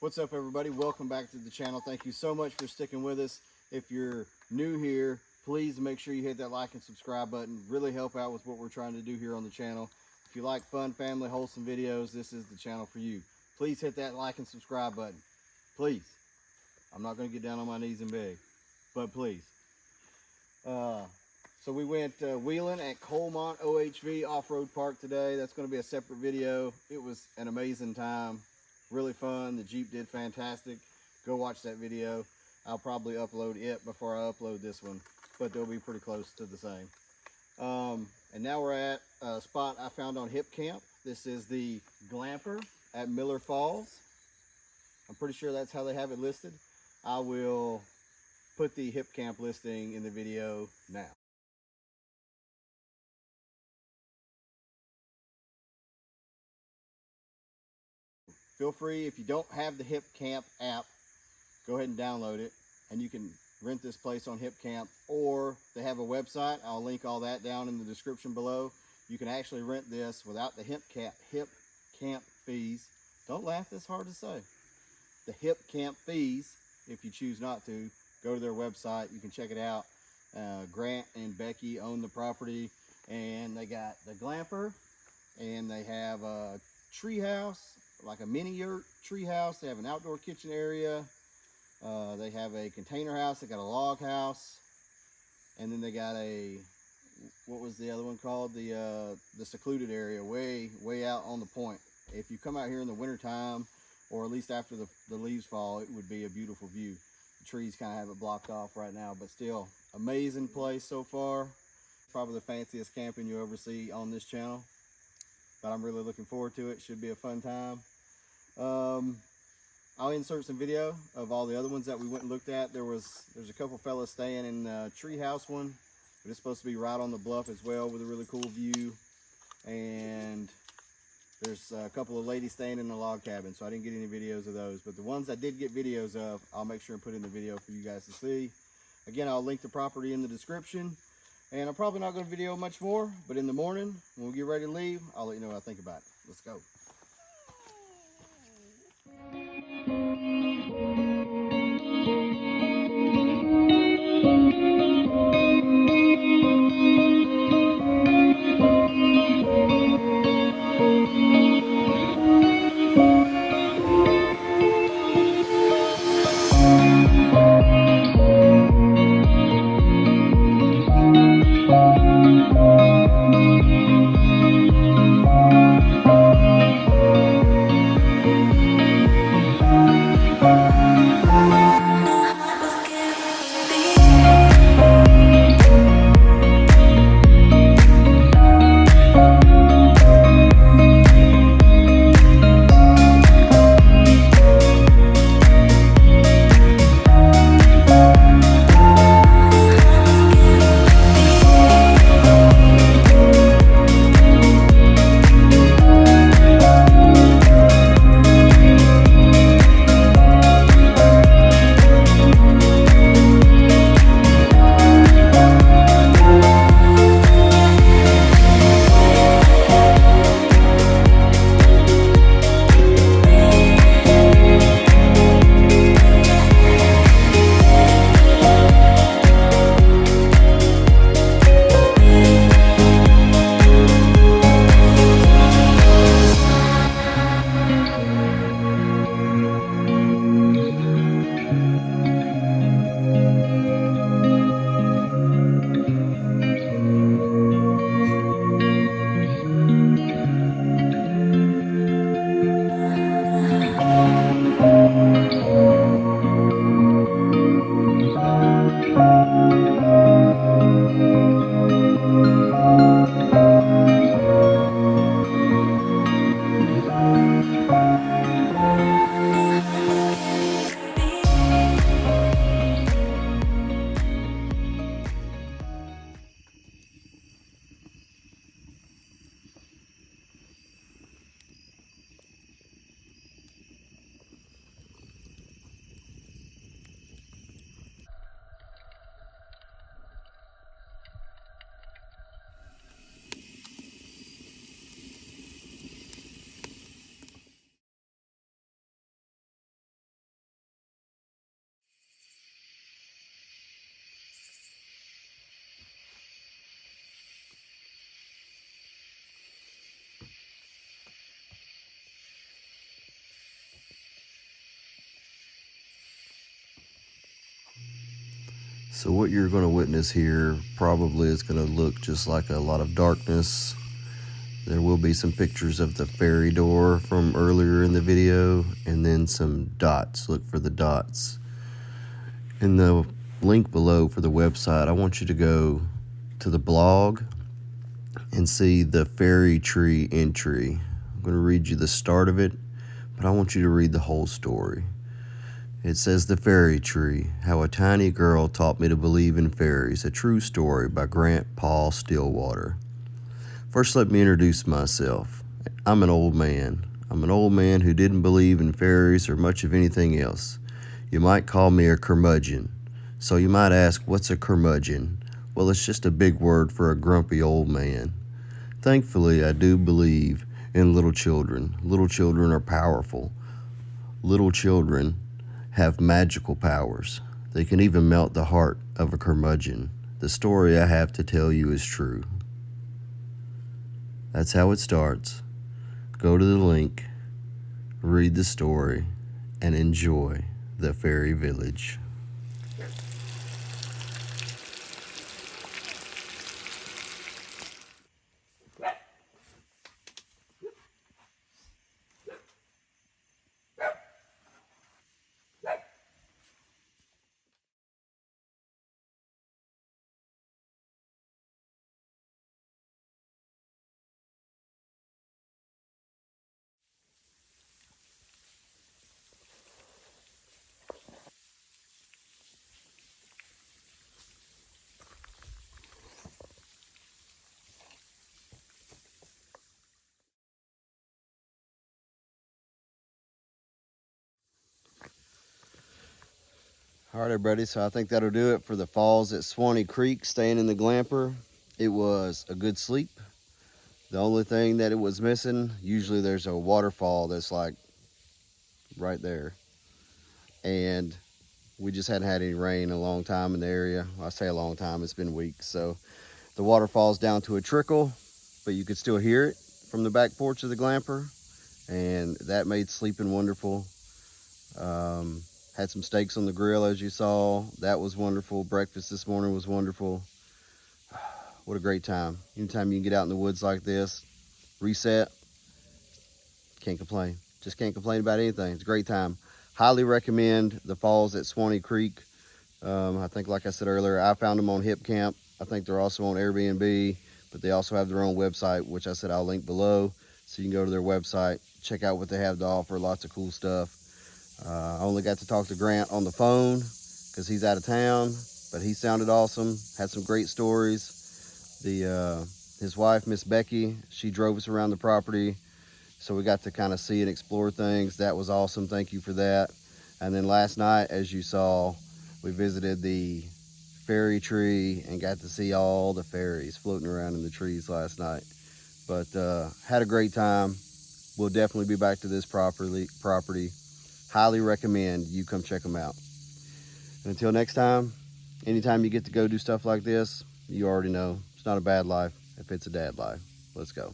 What's up, everybody? Welcome back to the channel. Thank you so much for sticking with us. If you're new here, please make sure you hit that like and subscribe button. Really help out with what we're trying to do here on the channel. If you like fun, family, wholesome videos, this is the channel for you. Please hit that like and subscribe button. Please. I'm not going to get down on my knees and beg, but please. So we went wheeling at Coalmont OHV Off-Road Park today. That's going to be a separate video. It was an amazing time. Really fun. The Jeep did fantastic. Go watch that video. I'll probably upload it before I upload this one, but they'll be pretty close to the same. And now we're at a spot I found on HipCamp. This is the Glamper at Miller Falls. I'm pretty sure that's how they have it listed. I will put the HipCamp listing in the video now. Feel free, if you don't have the HipCamp app, go ahead and download it, and you can rent this place on HipCamp, or they have a website. I'll link all that down in the description below. You can actually rent this without the HipCamp fees. Don't laugh, that's hard to say. The HipCamp fees, if you choose not to, go to their website. You can check it out. Grant and Becky own the property, and they got the Glamper, and they have a tree house, like a mini yurt tree house. They have an outdoor kitchen area. They have a container house. They got a log house, and then they got a, what was the other one called? The secluded area, way out on the point. If you come out here in the winter time, or at least after the leaves fall, it would be a beautiful view. The trees kind of have it blocked off right now, but still amazing place so far. Probably the fanciest camping you ever see on this channel, but I'm really looking forward to it. Should be a fun time. I'll insert some video of all the other ones that we went and looked at. There's a couple fellas staying in the treehouse one, but it's supposed to be right on the bluff as well with a really cool view. And there's a couple of ladies staying in the log cabin, so I didn't get any videos of those. But the ones I did get videos of, I'll make sure and put in the video for you guys to see. Again, I'll link the property in the description. And I'm probably not going to video much more, but in the morning, when we get ready to leave, I'll let you know what I think about it. Let's go. So what you're going to witness here probably is going to look just like a lot of darkness. There will be some pictures of the ferry door from earlier in the video, and then some dots. Look for the dots. In the link below for the website, I want you to go to the blog and see the fairy tree entry. I'm going to read you the start of it, but I want you to read the whole story. It says, "The Fairy Tree, How a Tiny Girl Taught Me to Believe in Fairies, a True Story by Grant Paul Stillwater." First, let me introduce myself. I'm an old man. I'm an old man who didn't believe in fairies or much of anything else. You might call me a curmudgeon. So you might ask, what's a curmudgeon? Well, it's just a big word for a grumpy old man. Thankfully, I do believe in little children. Little children are powerful. Little children have magical powers. They can even melt the heart of a curmudgeon. The story I have to tell you is true. That's how it starts. Go to the link, read the story, and enjoy the fairy village. All right, everybody, so I think that'll do it for the falls at Sewanee Creek, staying in the Glamper. It was a good sleep. The only thing that it was missing, usually there's a waterfall that's like right there. And we just hadn't had any rain in a long time in the area. I say a long time, it's been weeks. So the waterfall's down to a trickle, but you could still hear it from the back porch of the Glamper. And that made sleeping wonderful. Had some steaks on the grill, as you saw. That was wonderful. Breakfast this morning was wonderful. What a great time. Anytime you can get out in the woods like this, reset, can't complain. Just can't complain about anything. It's a great time. Highly recommend the falls at Sewanee Creek. I think, like I said earlier, I found them on HipCamp. I think they're also on Airbnb, but they also have their own website, which I said I'll link below. So you can go to their website, check out what they have to offer. Lots of cool stuff. I only got to talk to Grant on the phone because he's out of town, but he sounded awesome. Had some great stories. His wife, Miss Becky, she drove us around the property, so we got to kind of see and explore things. That was awesome. Thank you for that. And then last night, as you saw, we visited the fairy tree and got to see all the fairies floating around in the trees last night. But had a great time. We'll definitely be back to this property. Highly recommend you come check them out. And until next time, anytime you get to go do stuff like this, you already know it's not a bad life if it's a dad life. Let's go.